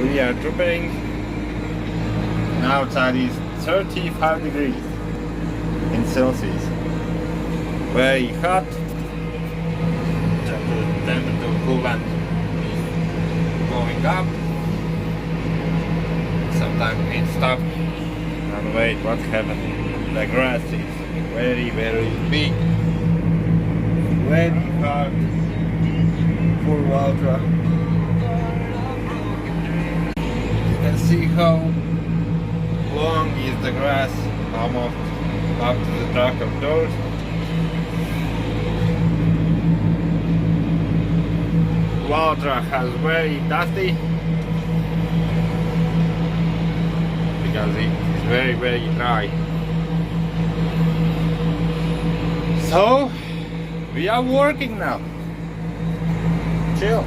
We are dropping. Outside is 35 degrees in Celsius. Very hot. The temperature coolant is going up. Sometimes it stops. And wait, what happened? The grass is very big. Very hard for Valtra. You can see how long is the grass, almost up to the tractor doors. Valtra has very dusty because it is very dry. So we are working now. Chill.